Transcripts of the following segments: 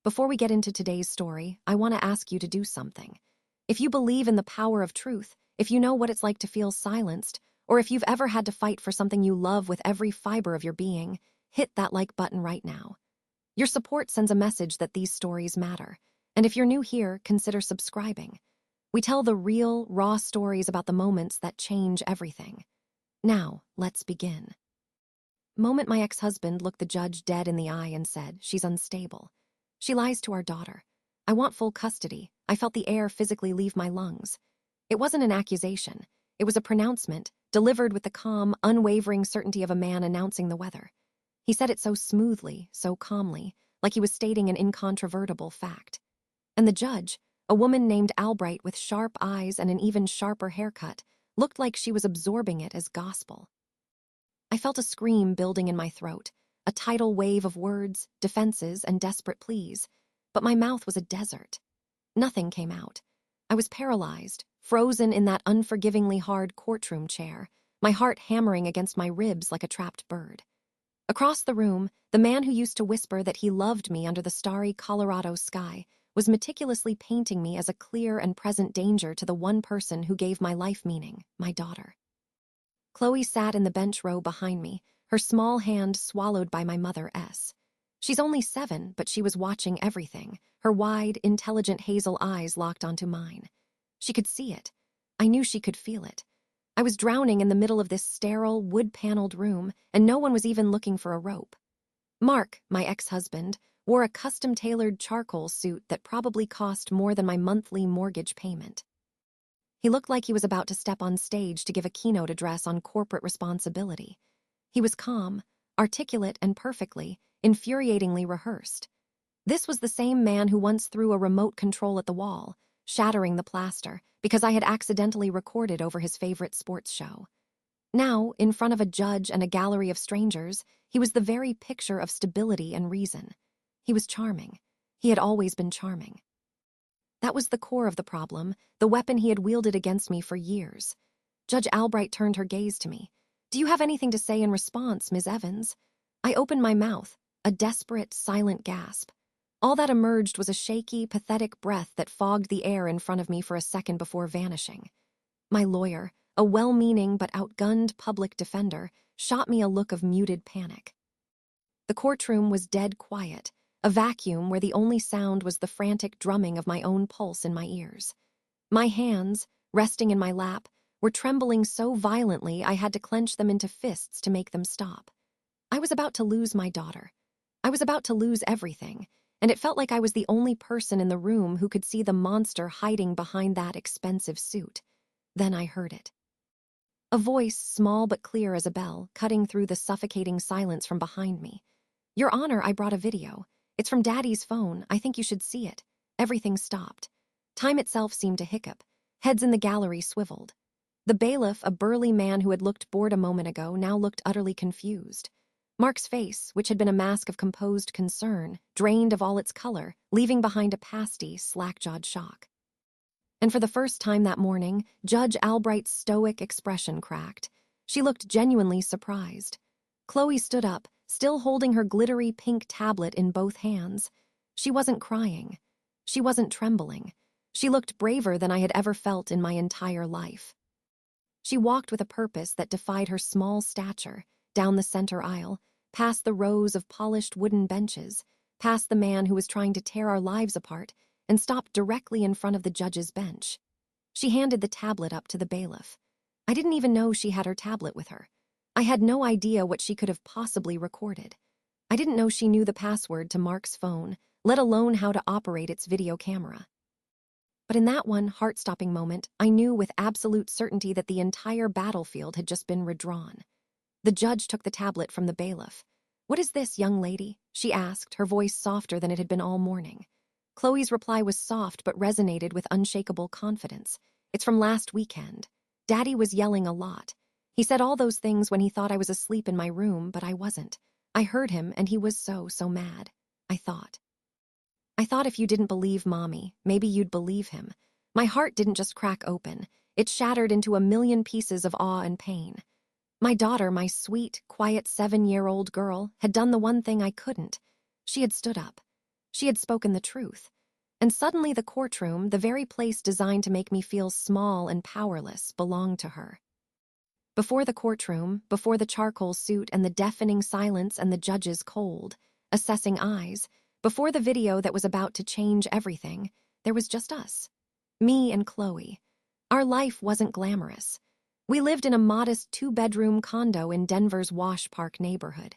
Before we get into today's story, I want to ask you to do something. If you believe in the power of truth, if you know what it's like to feel silenced, or if you've ever had to fight for something you love with every fiber of your being, hit that like button right now. Your support sends a message that these stories matter. And if you're new here, consider subscribing. We tell the real, raw stories about the moments that change everything. Now, let's begin. Moment my ex-husband looked the judge dead in the eye and said, "She's unstable. She lies to our daughter. I want full custody." I felt the air physically leave my lungs. It wasn't an accusation. It was a pronouncement, delivered with the calm, unwavering certainty of a man announcing the weather. He said it so smoothly, so calmly, like he was stating an incontrovertible fact. And the judge, a woman named Albright with sharp eyes and an even sharper haircut, looked like she was absorbing it as gospel. I felt a scream building in my throat, a tidal wave of words, defenses, and desperate pleas, but my mouth was a desert. Nothing came out. I was paralyzed, frozen in that unforgivingly hard courtroom chair, my heart hammering against my ribs like a trapped bird. Across the room, the man who used to whisper that he loved me under the starry Colorado sky was meticulously painting me as a clear and present danger to the one person who gave my life meaning, my daughter. Chloe sat in the bench row behind me, her small hand swallowed by my mother, S. She's only 7, but she was watching everything, her wide, intelligent hazel eyes locked onto mine. She could see it. I knew she could feel it. I was drowning in the middle of this sterile, wood-paneled room, and no one was even looking for a rope. Mark, my ex-husband, wore a custom-tailored charcoal suit that probably cost more than my monthly mortgage payment. He looked like he was about to step on stage to give a keynote address on corporate responsibility. He was calm, articulate, and perfectly, infuriatingly rehearsed. This was the same man who once threw a remote control at the wall, shattering the plaster, because I had accidentally recorded over his favorite sports show. Now, in front of a judge and a gallery of strangers, he was the very picture of stability and reason. He was charming. He had always been charming. That was the core of the problem, the weapon he had wielded against me for years. Judge Albright turned her gaze to me. "Do you have anything to say in response, Ms. Evans?" I opened my mouth, a desperate, silent gasp. All that emerged was a shaky, pathetic breath that fogged the air in front of me for a second before vanishing. My lawyer, a well-meaning but outgunned public defender, shot me a look of muted panic. The courtroom was dead quiet, a vacuum where the only sound was the frantic drumming of my own pulse in my ears. My hands, resting in my lap, were trembling so violently I had to clench them into fists to make them stop. I was about to lose my daughter. I was about to lose everything, and it felt like I was the only person in the room who could see the monster hiding behind that expensive suit. Then I heard it. A voice, small but clear as a bell, cutting through the suffocating silence from behind me. "Your Honor, I brought a video. It's from Daddy's phone. I think you should see it." Everything stopped. Time itself seemed to hiccup. Heads in the gallery swiveled. The bailiff, a burly man who had looked bored a moment ago, now looked utterly confused. Mark's face, which had been a mask of composed concern, drained of all its color, leaving behind a pasty, slack-jawed shock. And for the first time that morning, Judge Albright's stoic expression cracked. She looked genuinely surprised. Chloe stood up, still holding her glittery pink tablet in both hands. She wasn't crying. She wasn't trembling. She looked braver than I had ever felt in my entire life. She walked with a purpose that defied her small stature, down the center aisle, past the rows of polished wooden benches, past the man who was trying to tear our lives apart, and stopped directly in front of the judge's bench. She handed the tablet up to the bailiff. I didn't even know she had her tablet with her. I had no idea what she could have possibly recorded. I didn't know she knew the password to Mark's phone, let alone how to operate its video camera. But in that one heart-stopping moment, I knew with absolute certainty that the entire battlefield had just been redrawn. The judge took the tablet from the bailiff. "What is this, young lady?" she asked, her voice softer than it had been all morning. Chloe's reply was soft but resonated with unshakable confidence. "It's from last weekend. Daddy was yelling a lot. He said all those things when he thought I was asleep in my room, but I wasn't. I heard him, and he was so mad. I thought if you didn't believe Mommy, maybe you'd believe him." My heart didn't just crack open. It shattered into a million pieces of awe and pain. My daughter, my sweet, quiet 7-year-old girl, had done the one thing I couldn't. She had stood up. She had spoken the truth. And suddenly the courtroom, the very place designed to make me feel small and powerless, belonged to her. Before the courtroom, before the charcoal suit and the deafening silence and the judge's cold, assessing eyes, before the video that was about to change everything, there was just us. Me and Chloe. Our life wasn't glamorous. We lived in a modest 2-bedroom condo in Denver's Wash Park neighborhood.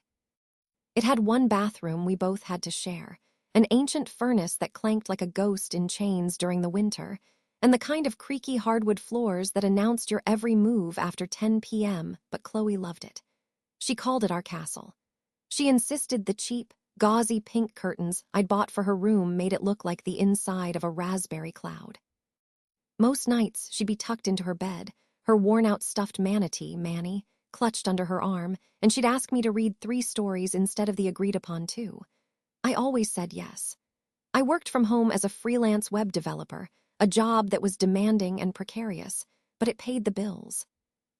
It had one bathroom we both had to share, an ancient furnace that clanked like a ghost in chains during the winter, and the kind of creaky hardwood floors that announced your every move after 10 p.m., but Chloe loved it. She called it our castle. She insisted the cheap, gauzy pink curtains I'd bought for her room made it look like the inside of a raspberry cloud. Most nights, she'd be tucked into her bed, her worn-out stuffed manatee, Manny, clutched under her arm, and she'd ask me to read 3 stories instead of the agreed-upon 2. I always said yes. I worked from home as a freelance web developer, a job that was demanding and precarious, but it paid the bills.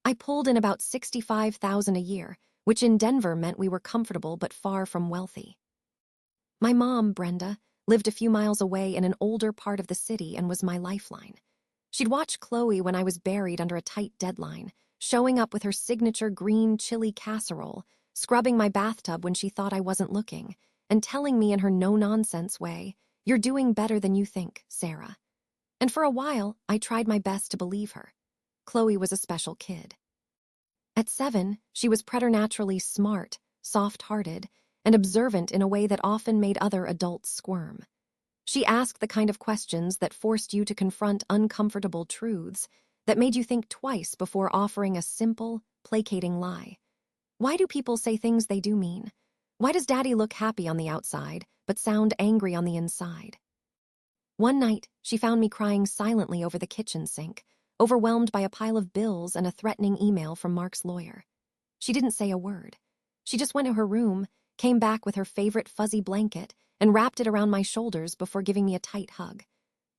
I pulled in about $65,000 a year, which in Denver meant we were comfortable but far from wealthy. My mom, Brenda, lived a few miles away in an older part of the city and was my lifeline. She'd watch Chloe when I was buried under a tight deadline, showing up with her signature green chili casserole, scrubbing my bathtub when she thought I wasn't looking, and telling me in her no-nonsense way, "You're doing better than you think, Sarah." And for a while, I tried my best to believe her. Chloe was a special kid. At 7, she was preternaturally smart, soft-hearted, and observant in a way that often made other adults squirm. She asked the kind of questions that forced you to confront uncomfortable truths, that made you think twice before offering a simple, placating lie. Why do people say things they do mean? Why does Daddy look happy on the outside, but sound angry on the inside? One night, she found me crying silently over the kitchen sink, overwhelmed by a pile of bills and a threatening email from Mark's lawyer. She didn't say a word. She just went to her room, came back with her favorite fuzzy blanket, and wrapped it around my shoulders before giving me a tight hug.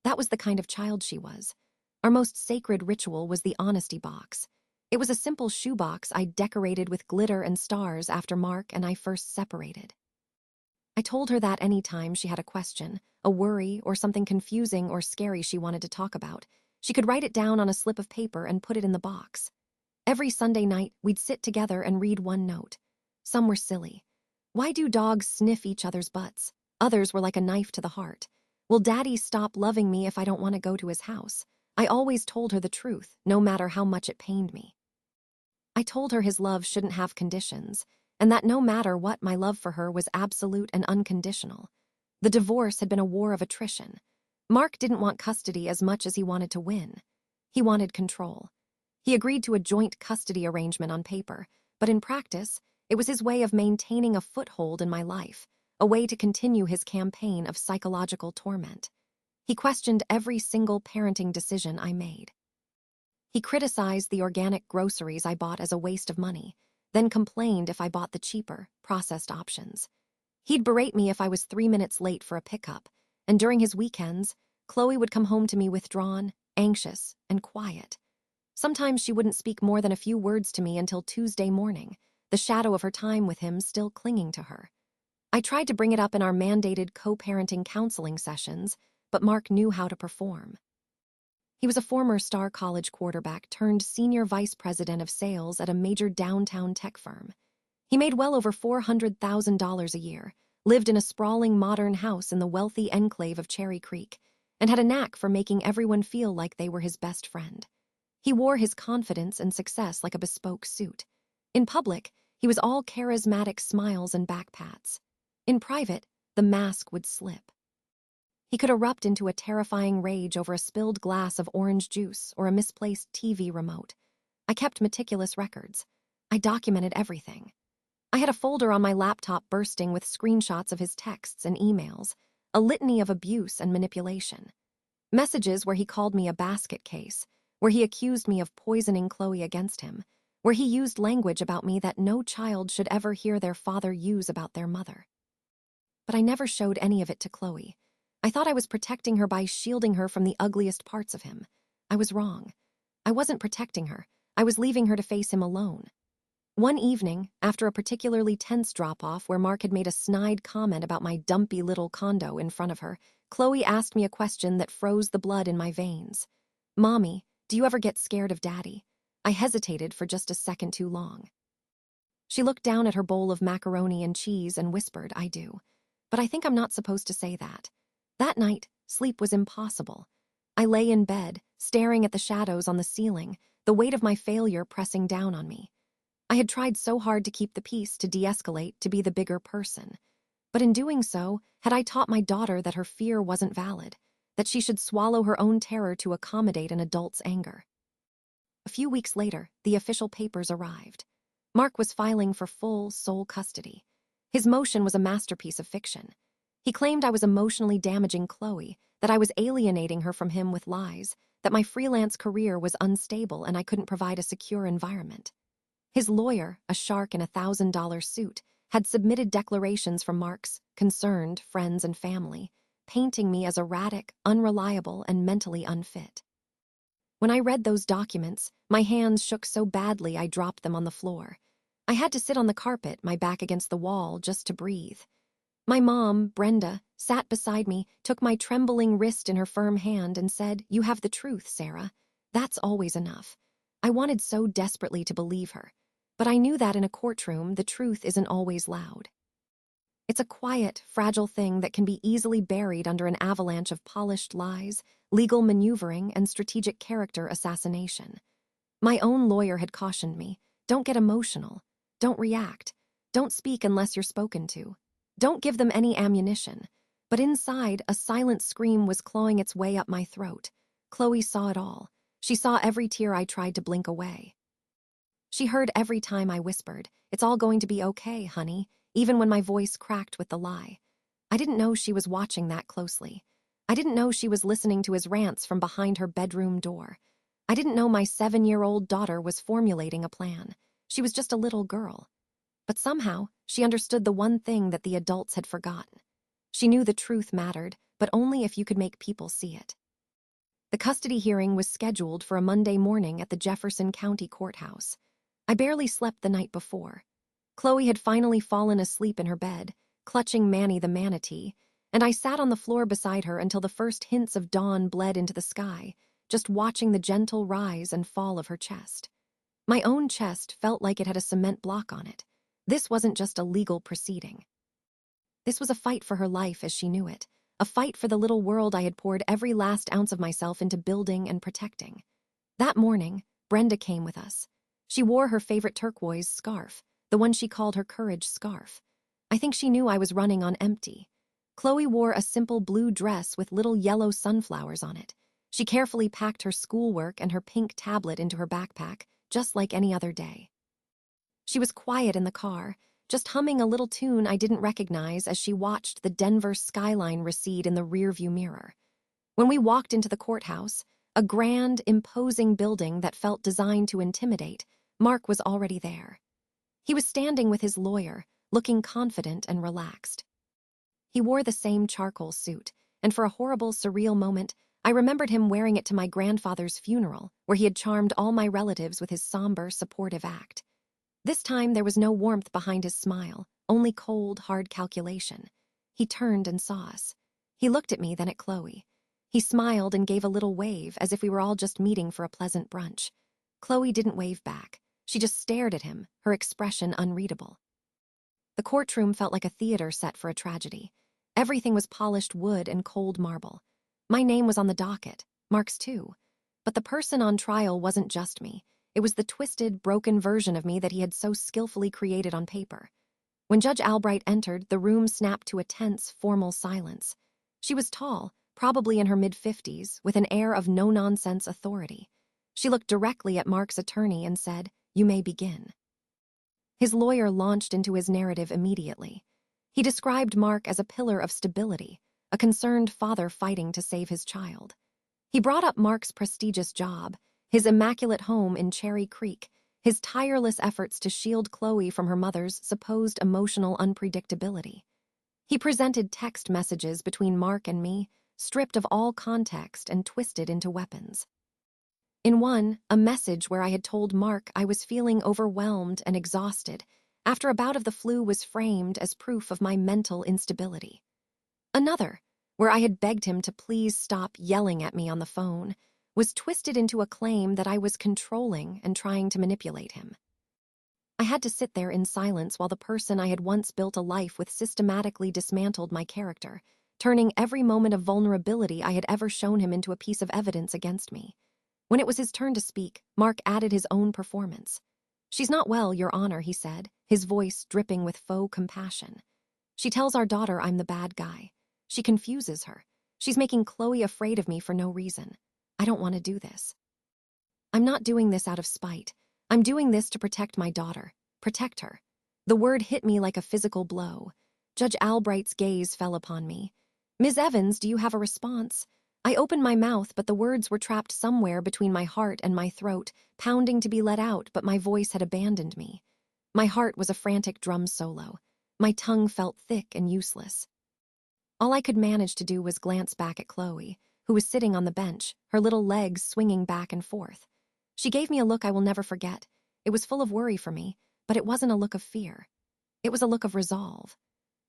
That was the kind of child she was. Our most sacred ritual was the honesty box. It was a simple shoebox I decorated with glitter and stars after Mark and I first separated. I told her that any time she had a question, a worry, or something confusing or scary she wanted to talk about, she could write it down on a slip of paper and put it in the box. Every Sunday night, we'd sit together and read one note. Some were silly. Why do dogs sniff each other's butts? Others were like a knife to the heart. Will Daddy stop loving me if I don't want to go to his house? I always told her the truth, no matter how much it pained me. I told her his love shouldn't have conditions, and that no matter what, my love for her was absolute and unconditional. The divorce had been a war of attrition. Mark didn't want custody as much as he wanted to win. He wanted control. He agreed to a joint custody arrangement on paper, but in practice, it was his way of maintaining a foothold in my life, a way to continue his campaign of psychological torment. He questioned every single parenting decision I made. He criticized the organic groceries I bought as a waste of money, then complained if I bought the cheaper, processed options. He'd berate me if I was 3 minutes late for a pickup, and during his weekends, Chloe would come home to me withdrawn, anxious, and quiet. Sometimes she wouldn't speak more than a few words to me until Tuesday morning, the shadow of her time with him still clinging to her. I tried to bring it up in our mandated co-parenting counseling sessions, but Mark knew how to perform. He was a former star college quarterback turned senior vice president of sales at a major downtown tech firm. He made well over $400,000 a year, lived in a sprawling modern house in the wealthy enclave of Cherry Creek, and had a knack for making everyone feel like they were his best friend. He wore his confidence and success like a bespoke suit. In public, he was all charismatic smiles and backpats. In private, the mask would slip. He could erupt into a terrifying rage over a spilled glass of orange juice or a misplaced TV remote. I kept meticulous records. I documented everything. I had a folder on my laptop bursting with screenshots of his texts and emails, a litany of abuse and manipulation. Messages where he called me a basket case, where he accused me of poisoning Chloe against him, where he used language about me that no child should ever hear their father use about their mother. But I never showed any of it to Chloe. I thought I was protecting her by shielding her from the ugliest parts of him. I was wrong. I wasn't protecting her. I was leaving her to face him alone. One evening, after a particularly tense drop-off where Mark had made a snide comment about my dumpy little condo in front of her, Chloe asked me a question that froze the blood in my veins. "Mommy, do you ever get scared of Daddy?" I hesitated for just a second too long. She looked down at her bowl of macaroni and cheese and whispered, "I do. But I think I'm not supposed to say that." That night, sleep was impossible. I lay in bed, staring at the shadows on the ceiling, the weight of my failure pressing down on me. I had tried so hard to keep the peace, to de-escalate, to be the bigger person. But in doing so, had I taught my daughter that her fear wasn't valid, that she should swallow her own terror to accommodate an adult's anger? A few weeks later, the official papers arrived. Mark was filing for full sole custody. His motion was a masterpiece of fiction. He claimed I was emotionally damaging Chloe, that I was alienating her from him with lies, that my freelance career was unstable and I couldn't provide a secure environment. His lawyer, a shark in a $1,000 suit, had submitted declarations from Mark's concerned friends and family, painting me as erratic, unreliable, and mentally unfit. When I read those documents, my hands shook so badly I dropped them on the floor. I had to sit on the carpet, my back against the wall, just to breathe. My mom, Brenda, sat beside me, took my trembling wrist in her firm hand and said, "You have the truth, Sarah. That's always enough." I wanted so desperately to believe her, but I knew that in a courtroom, the truth isn't always loud. It's a quiet, fragile thing that can be easily buried under an avalanche of polished lies, legal maneuvering, and strategic character assassination. My own lawyer had cautioned me, "Don't get emotional. Don't react. Don't speak unless you're spoken to. Don't give them any ammunition." But inside, a silent scream was clawing its way up my throat. Chloe saw it all. She saw every tear I tried to blink away. She heard every time I whispered, "It's all going to be okay, honey," even when my voice cracked with the lie. I didn't know she was watching that closely. I didn't know she was listening to his rants from behind her bedroom door. I didn't know my 7-year-old daughter was formulating a plan. She was just a little girl. But somehow, she understood the one thing that the adults had forgotten. She knew the truth mattered, but only if you could make people see it. The custody hearing was scheduled for a Monday morning at the Jefferson County Courthouse. I barely slept the night before. Chloe had finally fallen asleep in her bed, clutching Manny the manatee, and I sat on the floor beside her until the first hints of dawn bled into the sky, just watching the gentle rise and fall of her chest. My own chest felt like it had a cement block on it. This wasn't just a legal proceeding. This was a fight for her life as she knew it, a fight for the little world I had poured every last ounce of myself into building and protecting. That morning, Brenda came with us. She wore her favorite turquoise scarf, the one she called her courage scarf. I think she knew I was running on empty. Chloe wore a simple blue dress with little yellow sunflowers on it. She carefully packed her schoolwork and her pink tablet into her backpack, just like any other day. She was quiet in the car, just humming a little tune I didn't recognize as she watched the Denver skyline recede in the rearview mirror. When we walked into the courthouse, a grand, imposing building that felt designed to intimidate, Mark was already there. He was standing with his lawyer, looking confident and relaxed. He wore the same charcoal suit, and for a horrible, surreal moment, I remembered him wearing it to my grandfather's funeral, where he had charmed all my relatives with his somber, supportive act. This time there was no warmth behind his smile, only cold, hard calculation. He turned and saw us. He looked at me, then at Chloe. He smiled and gave a little wave, as if we were all just meeting for a pleasant brunch. Chloe didn't wave back. She just stared at him, her expression unreadable. The courtroom felt like a theater set for a tragedy. Everything was polished wood and cold marble. My name was on the docket, Mark's too. But the person on trial wasn't just me. It was the twisted, broken version of me that he had so skillfully created on paper. When Judge Albright entered, the room snapped to a tense, formal silence. She was tall, probably in her mid-50s, with an air of no-nonsense authority. She looked directly at Mark's attorney and said, "You may begin." His lawyer launched into his narrative immediately. He described Mark as a pillar of stability, a concerned father fighting to save his child. He brought up Mark's prestigious job, his immaculate home in Cherry Creek, his tireless efforts to shield Chloe from her mother's supposed emotional unpredictability. He presented text messages between Mark and me, stripped of all context and twisted into weapons. In one, a message where I had told Mark I was feeling overwhelmed and exhausted after a bout of the flu was framed as proof of my mental instability. Another, where I had begged him to please stop yelling at me on the phone, was twisted into a claim that I was controlling and trying to manipulate him. I had to sit there in silence while the person I had once built a life with systematically dismantled my character, turning every moment of vulnerability I had ever shown him into a piece of evidence against me. When it was his turn to speak, Mark added his own performance. "She's not well, Your Honor," he said, his voice dripping with faux compassion. "She tells our daughter I'm the bad guy. She confuses her. She's making Chloe afraid of me for no reason. I don't want to do this. I'm not doing this out of spite. I'm doing this to protect my daughter. Protect her." The word hit me like a physical blow. Judge Albright's gaze fell upon me. "Ms. Evans, do you have a response?" I opened my mouth, but the words were trapped somewhere between my heart and my throat, pounding to be let out, but my voice had abandoned me. My heart was a frantic drum solo. My tongue felt thick and useless. All I could manage to do was glance back at Chloe, who was sitting on the bench, her little legs swinging back and forth. She gave me a look I will never forget. It was full of worry for me, but it wasn't a look of fear. It was a look of resolve.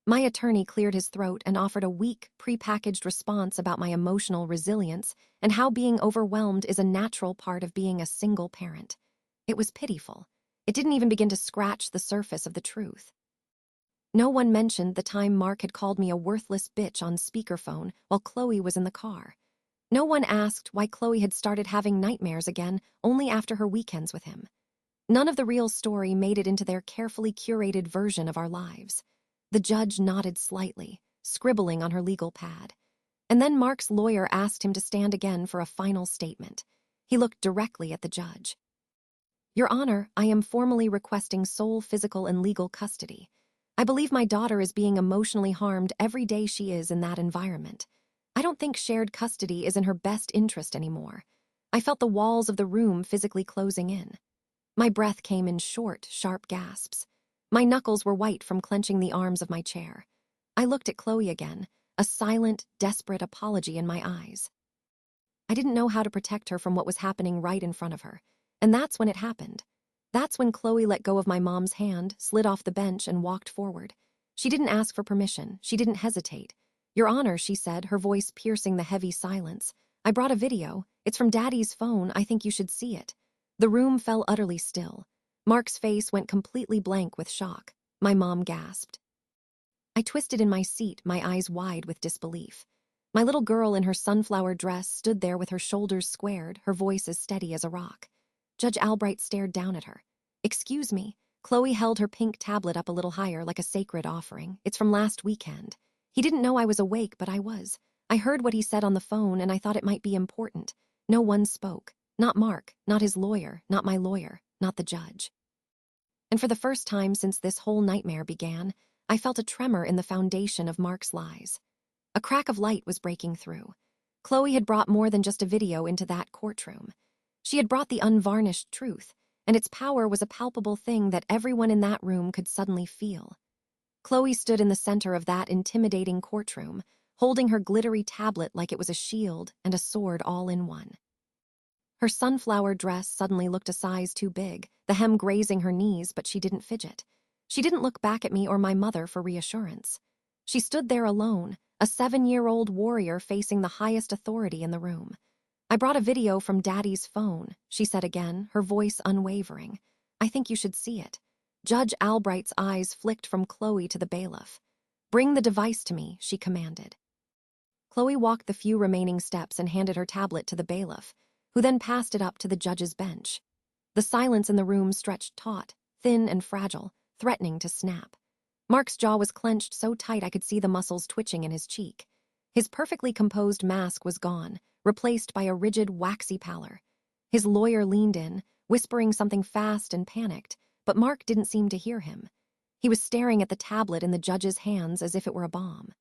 My attorney cleared his throat and offered a weak, prepackaged response about my emotional resilience and how being overwhelmed is a natural part of being a single parent. It was pitiful. It didn't even begin to scratch the surface of the truth. No one mentioned the time Mark had called me a worthless bitch on speakerphone while Chloe was in the car. No one asked why Chloe had started having nightmares again only after her weekends with him. None of the real story made it into their carefully curated version of our lives. The judge nodded slightly, scribbling on her legal pad. And then Mark's lawyer asked him to stand again for a final statement. He looked directly at the judge. "Your Honor, I am formally requesting sole physical and legal custody. I believe my daughter is being emotionally harmed every day she is in that environment. I don't think shared custody is in her best interest anymore." I felt the walls of the room physically closing in. My breath came in short, sharp gasps. My knuckles were white from clenching the arms of my chair. I looked at Chloe again, a silent, desperate apology in my eyes. I didn't know how to protect her from what was happening right in front of her. And that's when it happened. That's when Chloe let go of my mom's hand, slid off the bench, and walked forward. She didn't ask for permission. She didn't hesitate. "Your Honor," she said, her voice piercing the heavy silence. "I brought a video. It's from Daddy's phone. I think you should see it." The room fell utterly still. Mark's face went completely blank with shock. My mom gasped. I twisted in my seat, my eyes wide with disbelief. My little girl in her sunflower dress stood there with her shoulders squared, her voice as steady as a rock. Judge Albright stared down at her. "Excuse me." Chloe held her pink tablet up a little higher like a sacred offering. "It's from last weekend." He didn't know I was awake, but I was. I heard what he said on the phone, and I thought it might be important. No one spoke. Not Mark, not his lawyer, not my lawyer, not the judge. And for the first time since this whole nightmare began, I felt a tremor in the foundation of Mark's lies. A crack of light was breaking through. Chloe had brought more than just a video into that courtroom. She had brought the unvarnished truth, and its power was a palpable thing that everyone in that room could suddenly feel. Chloe stood in the center of that intimidating courtroom, holding her glittery tablet like it was a shield and a sword all in one. Her sunflower dress suddenly looked a size too big, the hem grazing her knees, but she didn't fidget. She didn't look back at me or my mother for reassurance. She stood there alone, a 7-year-old warrior facing the highest authority in the room. "I brought a video from Daddy's phone," she said again, her voice unwavering. "I think you should see it." Judge Albright's eyes flicked from Chloe to the bailiff. "Bring the device to me," she commanded. Chloe walked the few remaining steps and handed her tablet to the bailiff, who then passed it up to the judge's bench. The silence in the room stretched taut, thin and fragile, threatening to snap. Mark's jaw was clenched so tight I could see the muscles twitching in his cheek. His perfectly composed mask was gone, replaced by a rigid, waxy pallor. His lawyer leaned in, whispering something fast and panicked, but Mark didn't seem to hear him. He was staring at the tablet in the judge's hands as if it were a bomb.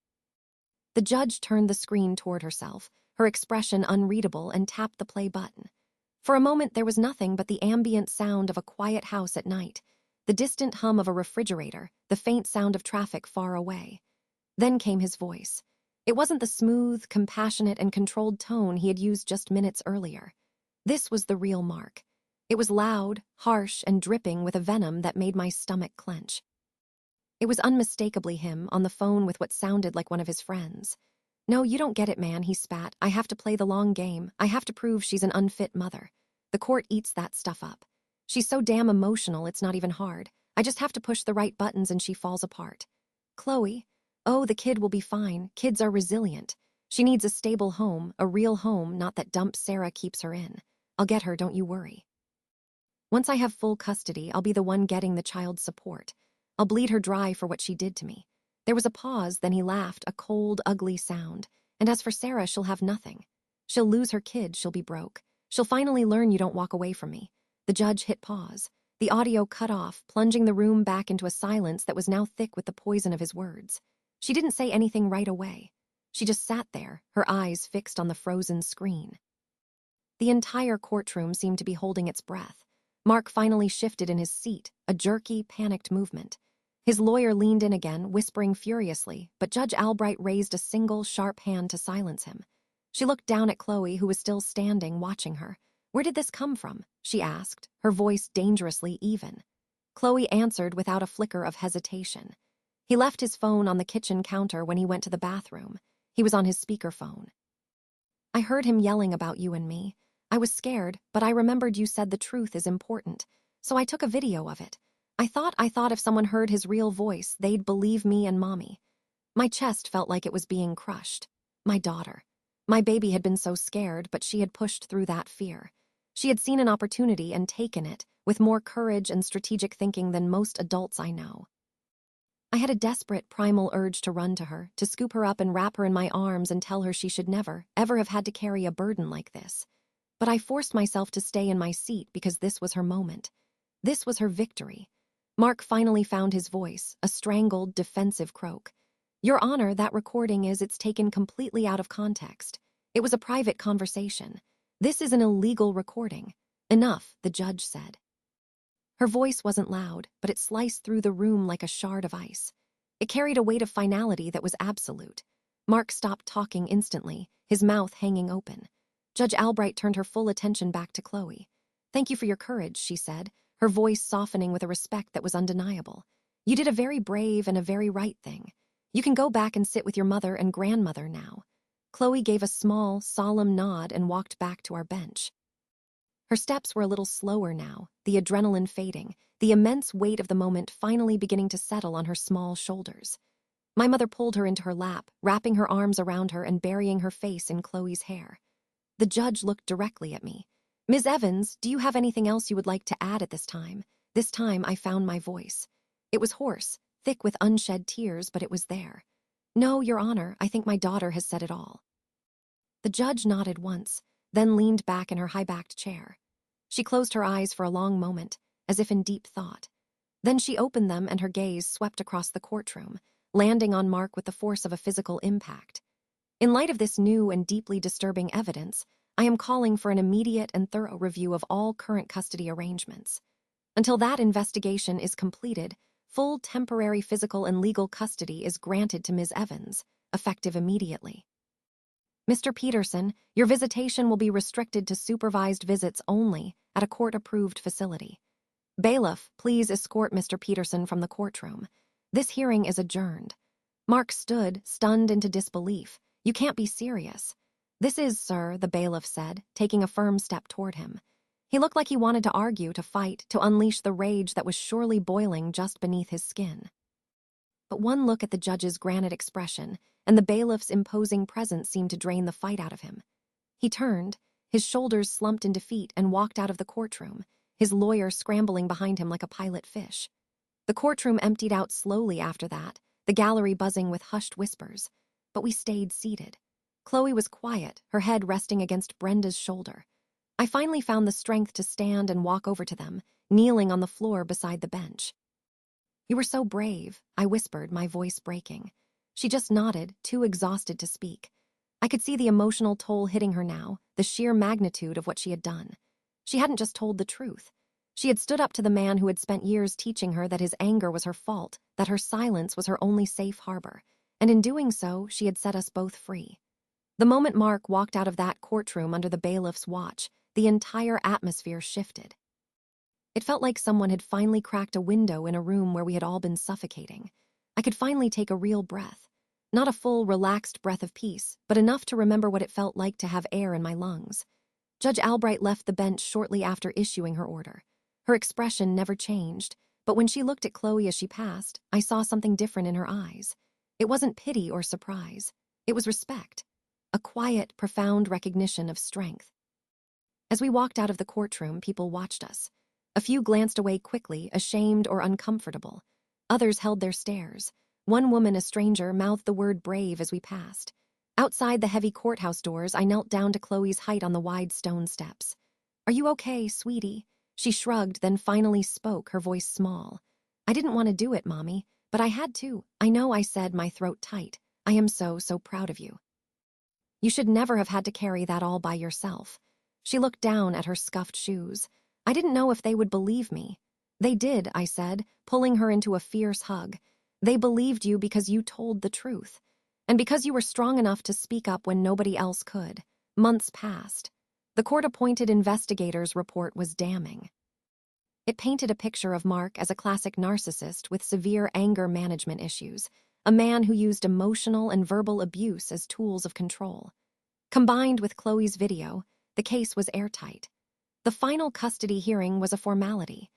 The judge turned the screen toward herself, her expression unreadable, and tapped the play button. For a moment there was nothing but the ambient sound of a quiet house at night, the distant hum of a refrigerator, the faint sound of traffic far away. Then came his voice. It wasn't the smooth, compassionate, and controlled tone he had used just minutes earlier. This was the real Mark. It was loud, harsh, and dripping with a venom that made my stomach clench. It was unmistakably him on the phone with what sounded like one of his friends. "No, you don't get it, man," he spat. "I have to play the long game. I have to prove she's an unfit mother. The court eats that stuff up. She's so damn emotional, it's not even hard. I just have to push the right buttons and she falls apart. Chloe? Oh, the kid will be fine. Kids are resilient. She needs a stable home, a real home, not that dump Sarah keeps her in. I'll get her, don't you worry. Once I have full custody, I'll be the one getting the child's support. I'll bleed her dry for what she did to me." There was a pause, then he laughed, a cold, ugly sound. "And as for Sarah, she'll have nothing. She'll lose her kid, she'll be broke. She'll finally learn you don't walk away from me." The judge hit pause. The audio cut off, plunging the room back into a silence that was now thick with the poison of his words. She didn't say anything right away. She just sat there, her eyes fixed on the frozen screen. The entire courtroom seemed to be holding its breath. Mark finally shifted in his seat, a jerky, panicked movement. His lawyer leaned in again, whispering furiously, but Judge Albright raised a single, sharp hand to silence him. She looked down at Chloe, who was still standing, watching her. "Where did this come from?" she asked, her voice dangerously even. Chloe answered without a flicker of hesitation. "He left his phone on the kitchen counter when he went to the bathroom. He was on his speakerphone. I heard him yelling about you and me. I was scared, but I remembered you said the truth is important, so I took a video of it. I thought if someone heard his real voice, they'd believe me and Mommy." My chest felt like it was being crushed. My daughter. My baby had been so scared, but she had pushed through that fear. She had seen an opportunity and taken it, with more courage and strategic thinking than most adults I know. I had a desperate, primal urge to run to her, to scoop her up and wrap her in my arms and tell her she should never, ever have had to carry a burden like this. But I forced myself to stay in my seat because this was her moment. This was her victory. Mark finally found his voice, a strangled, defensive croak. "Your Honor, that recording it's taken completely out of context. It was a private conversation. This is an illegal recording." "Enough," the judge said. Her voice wasn't loud, but it sliced through the room like a shard of ice. It carried a weight of finality that was absolute. Mark stopped talking instantly, his mouth hanging open. Judge Albright turned her full attention back to Chloe. "Thank you for your courage," she said, her voice softening with a respect that was undeniable. "You did a very brave and a very right thing. You can go back and sit with your mother and grandmother now." Chloe gave a small, solemn nod and walked back to our bench. Her steps were a little slower now, the adrenaline fading, the immense weight of the moment finally beginning to settle on her small shoulders. My mother pulled her into her lap, wrapping her arms around her and burying her face in Chloe's hair. The judge looked directly at me. "Ms. Evans, do you have anything else you would like to add at this time?" This time I found my voice. It was hoarse, thick with unshed tears, but it was there. "No, Your Honor, I think my daughter has said it all." The judge nodded once, then leaned back in her high-backed chair. She closed her eyes for a long moment, as if in deep thought. Then she opened them and her gaze swept across the courtroom, landing on Mark with the force of a physical impact. "In light of this new and deeply disturbing evidence, I am calling for an immediate and thorough review of all current custody arrangements. Until that investigation is completed, full temporary physical and legal custody is granted to Ms. Evans, effective immediately. Mr. Peterson, your visitation will be restricted to supervised visits only at a court-approved facility. Bailiff, please escort Mr. Peterson from the courtroom. This hearing is adjourned." Mark stood, stunned into disbelief. "You can't be serious." "This is, sir," the bailiff said, taking a firm step toward him. He looked like he wanted to argue, to fight, to unleash the rage that was surely boiling just beneath his skin. But one look at the judge's granite expression, and the bailiff's imposing presence seemed to drain the fight out of him. He turned, his shoulders slumped in defeat, and walked out of the courtroom, his lawyer scrambling behind him like a pilot fish. The courtroom emptied out slowly after that, the gallery buzzing with hushed whispers. But we stayed seated. Chloe was quiet, her head resting against Brenda's shoulder. I finally found the strength to stand and walk over to them, kneeling on the floor beside the bench. "You were so brave," I whispered, my voice breaking. She just nodded, too exhausted to speak. I could see the emotional toll hitting her now, the sheer magnitude of what she had done. She hadn't just told the truth. She had stood up to the man who had spent years teaching her that his anger was her fault, that her silence was her only safe harbor, and in doing so, she had set us both free. The moment Mark walked out of that courtroom under the bailiff's watch, the entire atmosphere shifted. It felt like someone had finally cracked a window in a room where we had all been suffocating. I could finally take a real breath. Not a full, relaxed breath of peace, but enough to remember what it felt like to have air in my lungs. Judge Albright left the bench shortly after issuing her order. Her expression never changed, but when she looked at Chloe as she passed, I saw something different in her eyes. It wasn't pity or surprise. It was respect. A quiet, profound recognition of strength. As we walked out of the courtroom, people watched us. A few glanced away quickly, ashamed or uncomfortable. Others held their stares. One woman, a stranger, mouthed the word brave as we passed. Outside the heavy courthouse doors, I knelt down to Chloe's height on the wide stone steps. "Are you okay, sweetie?" She shrugged, then finally spoke, her voice small. "I didn't want to do it, Mommy, but I had to." "I know," I said, my throat tight. "I am so proud of you. You should never have had to carry that all by yourself." She looked down at her scuffed shoes. I didn't know if they would believe me. "They did," I said, pulling her into a fierce hug. "They believed you because you told the truth. And because you were strong enough to speak up when nobody else could." Months passed. The court-appointed investigator's report was damning. It painted a picture of Mark as a classic narcissist with severe anger management issues, a man who used emotional and verbal abuse as tools of control. Combined with Chloe's video, the case was airtight. The final custody hearing was a formality.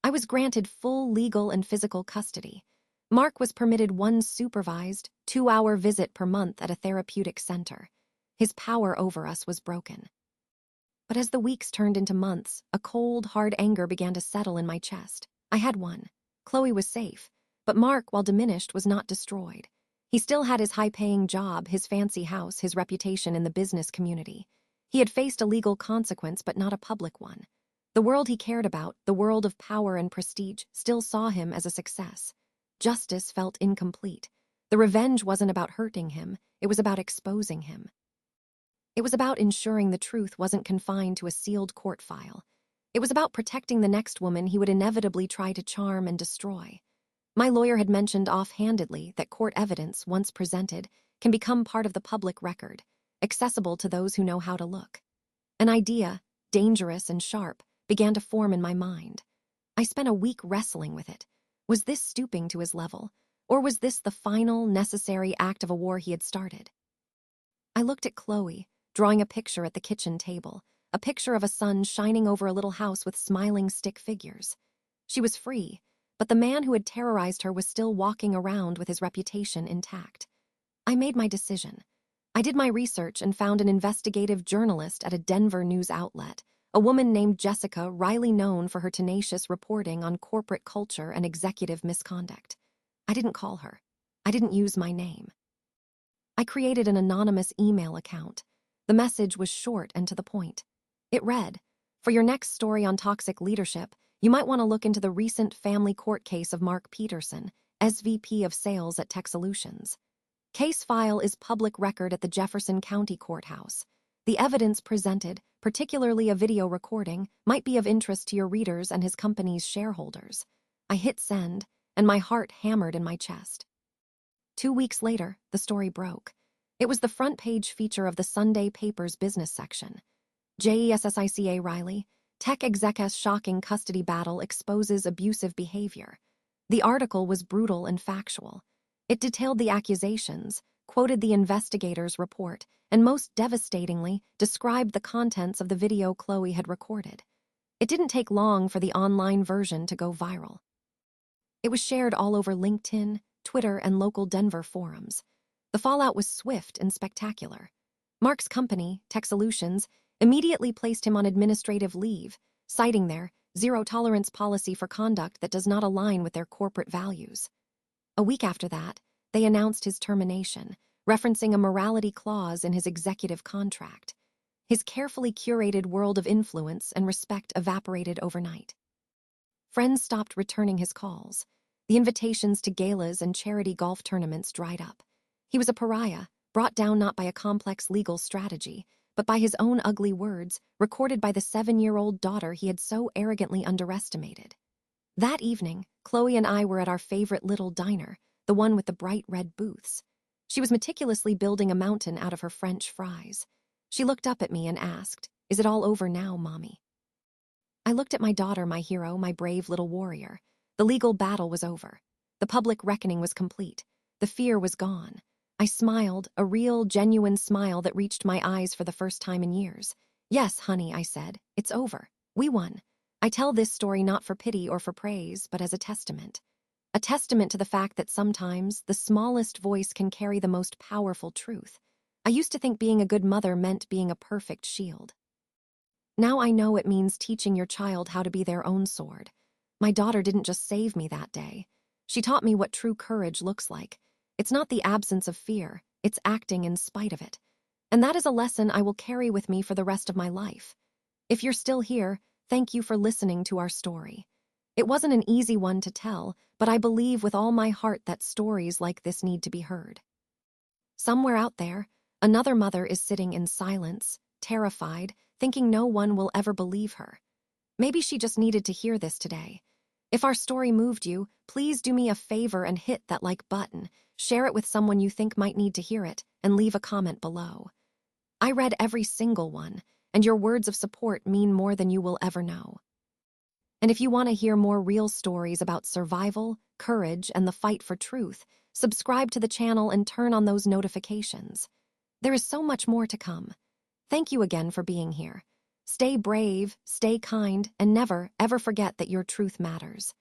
I was granted full legal and physical custody. Mark was permitted one supervised, 2-hour visit per month at a therapeutic center. His power over us was broken. But as the weeks turned into months, a cold, hard anger began to settle in my chest. I had won. Chloe was safe, but Mark, while diminished, was not destroyed. He still had his high-paying job, his fancy house, his reputation in the business community. He had faced a legal consequence, but not a public one. The world he cared about, the world of power and prestige, still saw him as a success. Justice felt incomplete. The revenge wasn't about hurting him, it was about exposing him. It was about ensuring the truth wasn't confined to a sealed court file. It was about protecting the next woman he would inevitably try to charm and destroy. My lawyer had mentioned offhandedly that court evidence, once presented, can become part of the public record, accessible to those who know how to look. An idea, dangerous and sharp, began to form in my mind. I spent a week wrestling with it. Was this stooping to his level, or was this the final, necessary act of a war he had started? I looked at Chloe, drawing a picture at the kitchen table, a picture of a sun shining over a little house with smiling stick figures. She was free, but the man who had terrorized her was still walking around with his reputation intact. I made my decision. I did my research and found an investigative journalist at a Denver news outlet, a woman named Jessica, Riley, known for her tenacious reporting on corporate culture and executive misconduct. I didn't call her. I didn't use my name. I created an anonymous email account. The message was short and to the point. It read, "For your next story on toxic leadership, you might want to look into the recent family court case of Mark Peterson, SVP of Sales at Tech Solutions. Case file is public record at the Jefferson County Courthouse. The evidence presented, particularly a video recording, might be of interest to your readers and his company's shareholders." I hit send, and my heart hammered in my chest. 2 weeks later, the story broke. It was the front-page feature of the Sunday paper's business section. JESSICA Riley, tech exec's shocking custody battle exposes abusive behavior. The article was brutal and factual. It detailed the accusations, quoted the investigator's report, and most devastatingly, described the contents of the video Chloe had recorded. It didn't take long for the online version to go viral. It was shared all over LinkedIn, Twitter, and local Denver forums. The fallout was swift and spectacular. Mark's company, Tech Solutions, immediately placed him on administrative leave, citing their zero-tolerance policy for conduct that does not align with their corporate values. A week after that, they announced his termination, referencing a morality clause in his executive contract. His carefully curated world of influence and respect evaporated overnight. Friends stopped returning his calls. The invitations to galas and charity golf tournaments dried up. He was a pariah, brought down not by a complex legal strategy, but by his own ugly words, recorded by the 7-year-old daughter he had so arrogantly underestimated. That evening, Chloe and I were at our favorite little diner, the one with the bright red booths. She was meticulously building a mountain out of her French fries. She looked up at me and asked, Is it all over now, Mommy? I looked at my daughter, my hero, my brave little warrior. The legal battle was over. The public reckoning was complete. The fear was gone. I smiled, a real, genuine smile that reached my eyes for the first time in years. Yes, honey, I said, it's over. We won. I tell this story not for pity or for praise, but as a testament. A testament to the fact that sometimes the smallest voice can carry the most powerful truth. I used to think being a good mother meant being a perfect shield. Now I know it means teaching your child how to be their own sword. My daughter didn't just save me that day. She taught me what true courage looks like. It's not the absence of fear, it's acting in spite of it. And that is a lesson I will carry with me for the rest of my life. If you're still here, thank you for listening to our story. It wasn't an easy one to tell, but I believe with all my heart that stories like this need to be heard. Somewhere out there, another mother is sitting in silence, terrified, thinking no one will ever believe her. Maybe she just needed to hear this today. If our story moved you, please do me a favor and hit that like button, share it with someone you think might need to hear it, and leave a comment below. I read every single one, and your words of support mean more than you will ever know. And if you want to hear more real stories about survival, courage, and the fight for truth, subscribe to the channel and turn on those notifications. There is so much more to come. Thank you again for being here. Stay brave, stay kind, and never, ever forget that your truth matters.